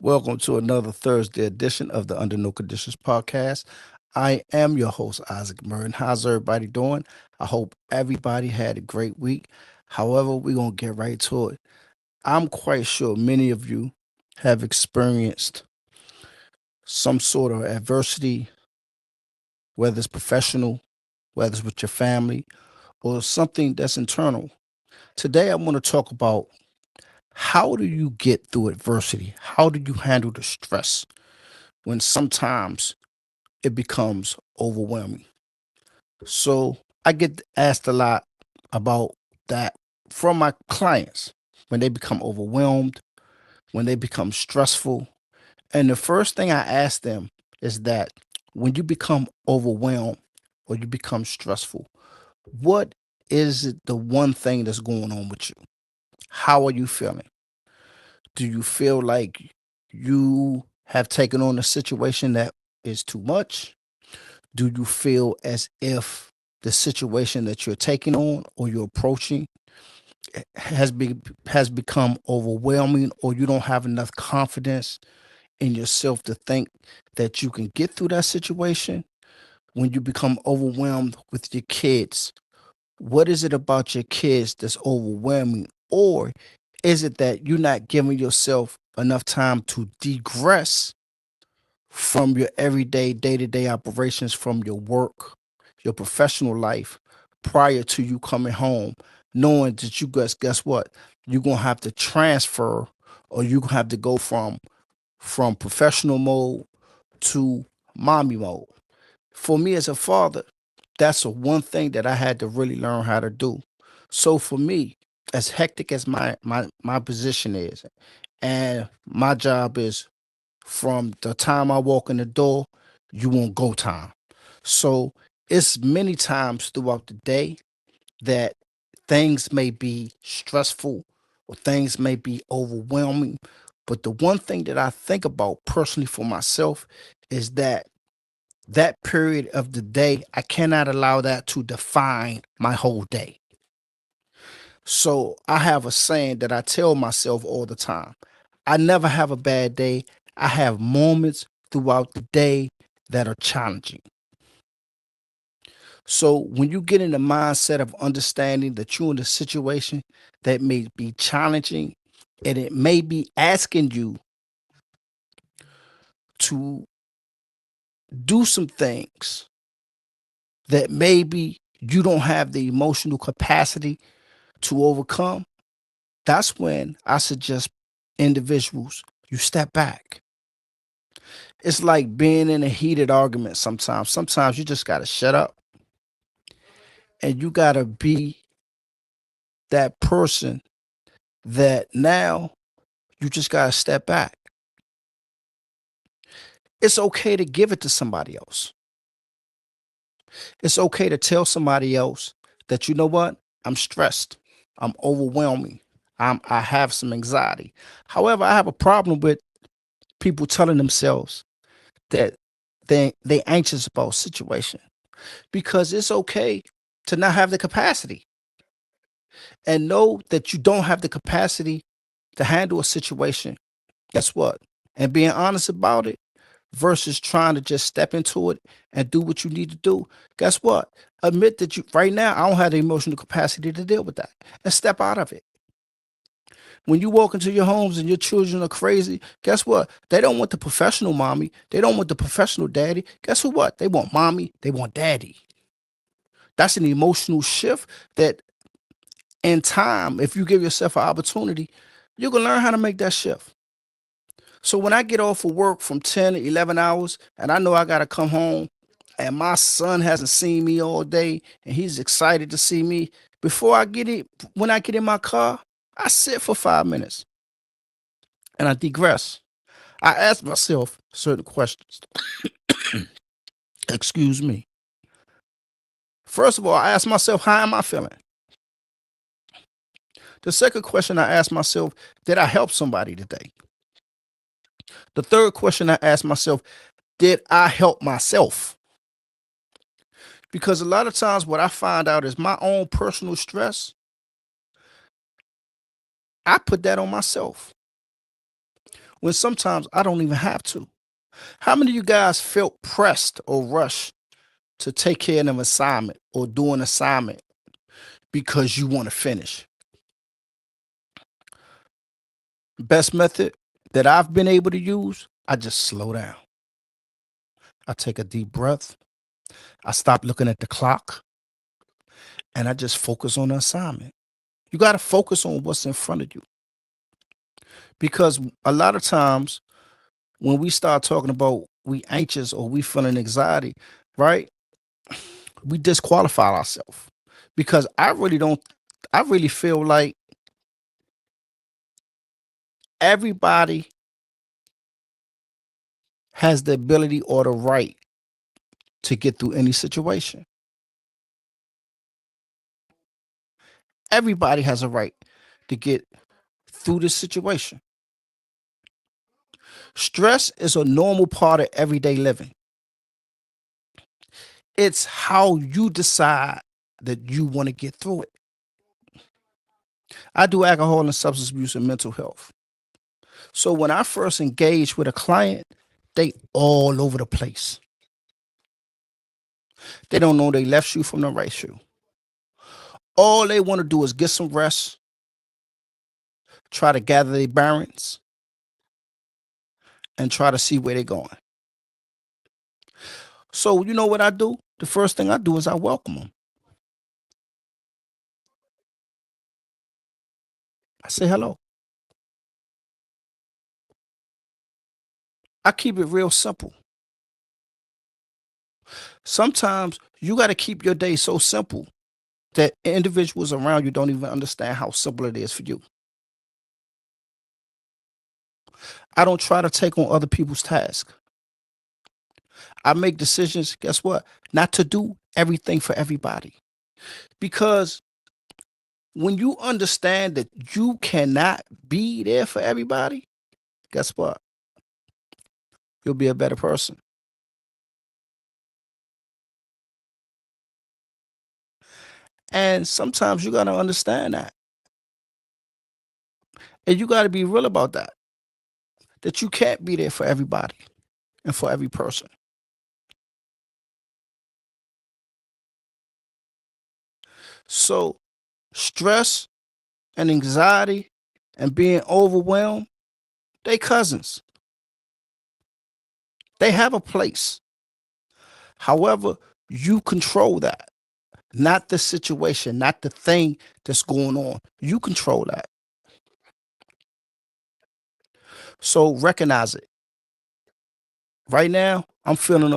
Welcome to another Thursday edition of the Under No Conditions podcast. I am your host, Isaac Murray. How's everybody doing? I hope everybody had a great week. However, we're going to get right to it. I'm quite sure many of you have experienced some sort of adversity, whether it's professional, whether it's with your family, or something that's internal. Today, I want to talk about how do you get through adversity? How do you handle the stress when sometimes it becomes overwhelming? So I get asked a lot about that from my clients when they become overwhelmed, when they become stressful. And the first thing I ask them is that when you become overwhelmed or you become stressful, what is it the one thing that's going on with you? How are you feeling? Do you feel like you have taken on a situation that is too much? Do you feel as if the situation that you're taking on or you're approaching has become overwhelming, or you don't have enough confidence in yourself to think that you can get through that situation? When you become overwhelmed with your kids, what is it about your kids that's overwhelming? Or is it that you're not giving yourself enough time to degress from your everyday, day to day operations, from your work, your professional life, prior to you coming home, knowing that you guess what? You're gonna have to transfer, or you gonna have to go from professional mode to mommy mode. For me as a father, that's the one thing that I had to really learn how to do. So for me, as hectic as my position is, and my job is, from the time I walk in the door, you won't go time. So it's many times throughout the day that things may be stressful or things may be overwhelming. But the one thing that I think about personally for myself is that that period of the day, I cannot allow that to define my whole day. So I have a saying that I tell myself all the time: I never have a bad day. I have moments throughout the day that are challenging. So when you get in the mindset of understanding that you're in a situation that may be challenging, and it may be asking you to do some things that maybe you don't have the emotional capacity to overcome, that's when I suggest individuals, you step back. It's like being in a heated argument sometimes. Sometimes you just got to shut up, and you got to be that person that now you just got to step back. It's okay to give it to somebody else. It's okay to tell somebody else that, you know what, I'm stressed. I'm overwhelming. I have some anxiety. However, I have a problem with people telling themselves that they anxious about a situation, because it's okay to not have the capacity, and know that you don't have the capacity to handle a situation. Guess what? And being honest about it versus trying to just step into it and do what you need to do. Guess what? Admit that you right now I don't have the emotional capacity to deal with that, and step out of it. When you walk into your homes and your children are crazy, guess what? They don't want the professional mommy. They don't want the professional daddy. Guess what? They want mommy. They want daddy. That's an emotional shift that, in time, if you give yourself an opportunity, you can learn how to make that shift. So when I get off of work from 10 to 11 hours and I know I got to come home, and my son hasn't seen me all day and he's excited to see me, before I get it, when I get in my car, I sit for 5 minutes and I digress. I ask myself certain questions. Excuse me. First of all, I ask myself, how am I feeling? The second question I ask myself, did I help somebody today? The third question I ask myself, did I help myself? Because a lot of times what I find out is my own personal stress, I put that on myself. when sometimes I don't even have to. How many of you guys felt pressed or rushed to take care of an assignment or do an assignment because you want to finish? Best method that I've been able to use, I just slow down. I take a deep breath. I stop looking at the clock and I just focus on the assignment. You got to focus on what's in front of you because a lot of times when we start talking about we anxious or we feeling anxiety, right? We disqualify ourselves because I really feel like everybody has the ability or the right to get through any situation. Everybody has a right to get through this situation. Stress is a normal part of everyday living. It's how you decide that you want to get through it. I do alcohol and substance abuse and mental health. So when I first engage with a client, they all over the place. They don't know they left shoe from the right shoe. All they want to do is get some rest, try to gather their bearings, and try to see where they're going. So you know what I do? The first thing I do is I welcome them. I say hello. I keep it real simple. Sometimes you got to keep your day so simple that individuals around you don't even understand how simple it is for you. I don't try to take on other people's tasks. I make decisions, guess what? Not to do everything for everybody. Because when you understand that you cannot be there for everybody, guess what? You'll be a better person. And sometimes you got to understand that. And you got to be real about that you can't be there for everybody and for every person. So, stress and anxiety and being overwhelmed, they cousins. They have a place. However, you control that, not the situation, not the thing that's going on. You control that. So recognize it. Right now, I'm feeling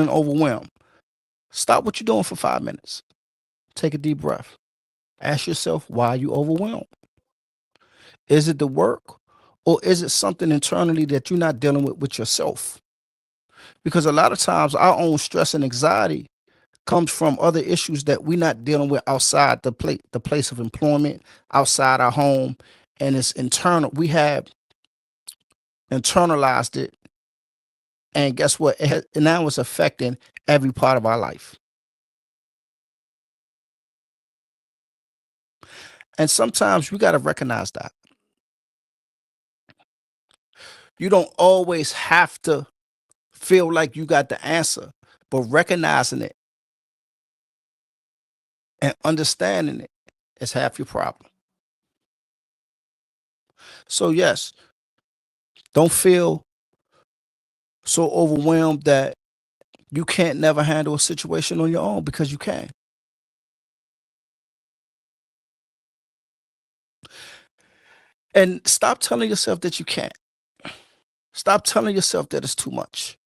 overwhelmed. Stop what you're doing for 5 minutes. Take a deep breath. Ask yourself, why are you overwhelmed? Is it the work or is it something internally that you're not dealing with yourself? Because a lot of times our own stress and anxiety comes from other issues that we're not dealing with outside the place of employment, outside our home, and it's internal. We have internalized it, and guess what? Now it's affecting every part of our life. And sometimes we got to recognize that you don't always have to feel like you got the answer, but recognizing it and understanding it is half your problem. So yes, don't feel so overwhelmed that you can't never handle a situation on your own, because you can. And stop telling yourself that you can't. Stop telling yourself that it's too much.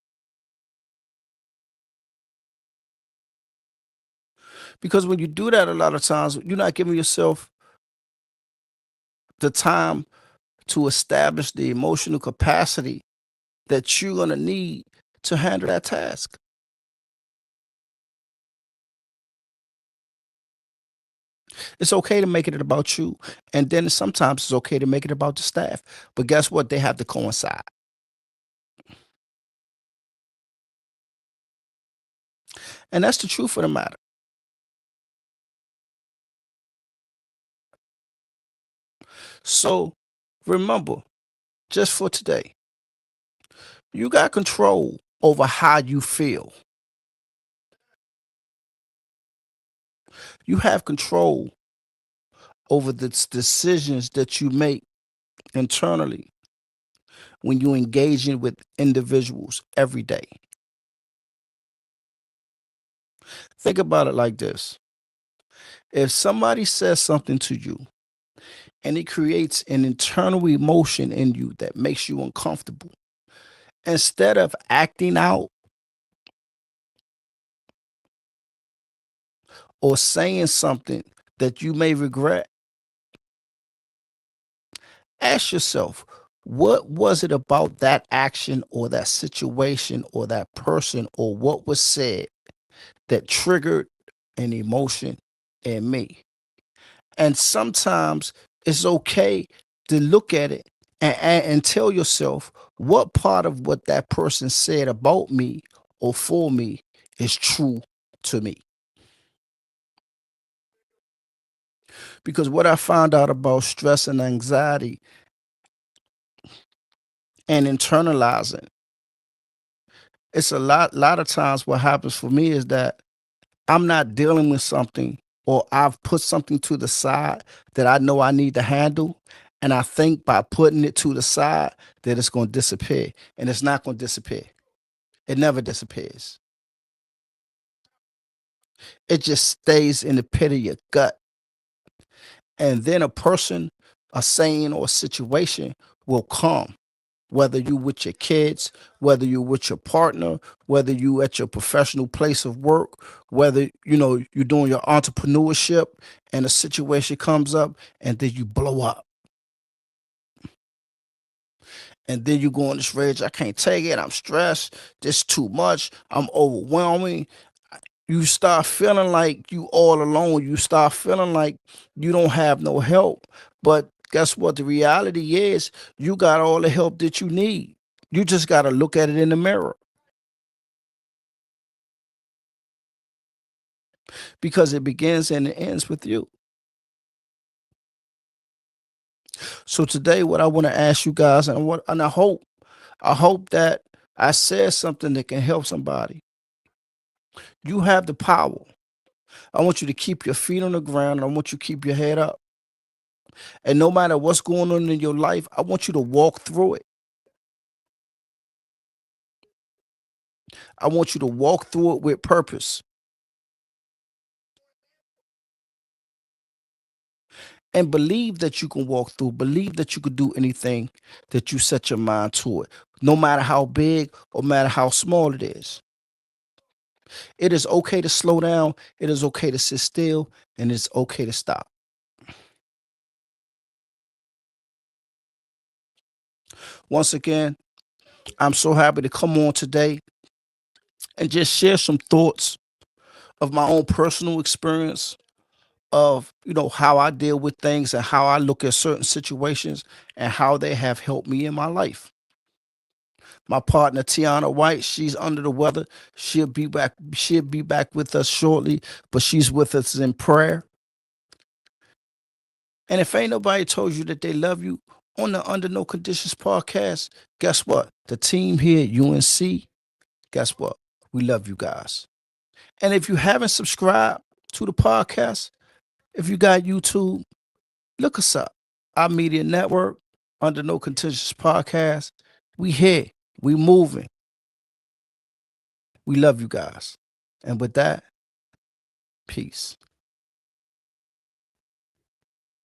Because when you do that, a lot of times you're not giving yourself the time to establish the emotional capacity that you're going to need to handle that task. It's okay to make it about you. And then sometimes it's okay to make it about the staff. But guess what? They have to coincide. And that's the truth of the matter. So remember, just for today. You got control over how you feel. You have control over the decisions that you make internally when you engaging with individuals every day. Think about it like this. If somebody says something to you and it creates an internal emotion in you that makes you uncomfortable, instead of acting out or saying something that you may regret, ask yourself, what was it about that action or that situation or that person or what was said that triggered an emotion in me? And sometimes it's okay to look at it and tell yourself what part of what that person said about me or for me is true to me. Because what I found out about stress and anxiety and internalizing, it's a lot of times what happens for me is that I'm not dealing with something or I've put something to the side that I know I need to handle. And I think by putting it to the side that it's going to disappear. And it's not going to disappear. It never disappears. It just stays in the pit of your gut. And then a person, a saying, or a situation will come. Whether you with your kids, whether you with your partner, whether you at your professional place of work, whether you're doing your entrepreneurship and a situation comes up and then you blow up. And then you go on this rage, I can't take it, I'm stressed, this too much, I'm overwhelming. You start feeling like you all alone. You start feeling like you don't have no help. But guess what? The reality is you got all the help that you need. You just got to look at it in the mirror because it begins and it ends with you. So today, what I want to ask you guys, and I hope that I said something that can help somebody. You have the power. I want you to keep your feet on the ground and I want you to keep your head up. And no matter what's going on in your life, I want you to walk through it. I want you to walk through it with purpose and believe that you can walk through, believe that you could do anything that you set your mind to it, no matter how big or matter how small it is. It is okay to slow down, it is okay to sit still, and it's okay to stop. Once again, I'm so happy to come on today and just share some thoughts of my own personal experience of how I deal with things and how I look at certain situations and how they have helped me in my life. My partner Tiana White, she's under the weather. She'll be back with us shortly, but she's with us in prayer. And if ain't nobody told you that they love you on the Under No Conditions podcast, guess what? The team here at UNC, guess what? We love you guys. And if you haven't subscribed to the podcast, if you got YouTube, look us up. Our media network, Under No Conditions podcast. We here. We moving. We love you guys. And with that, peace.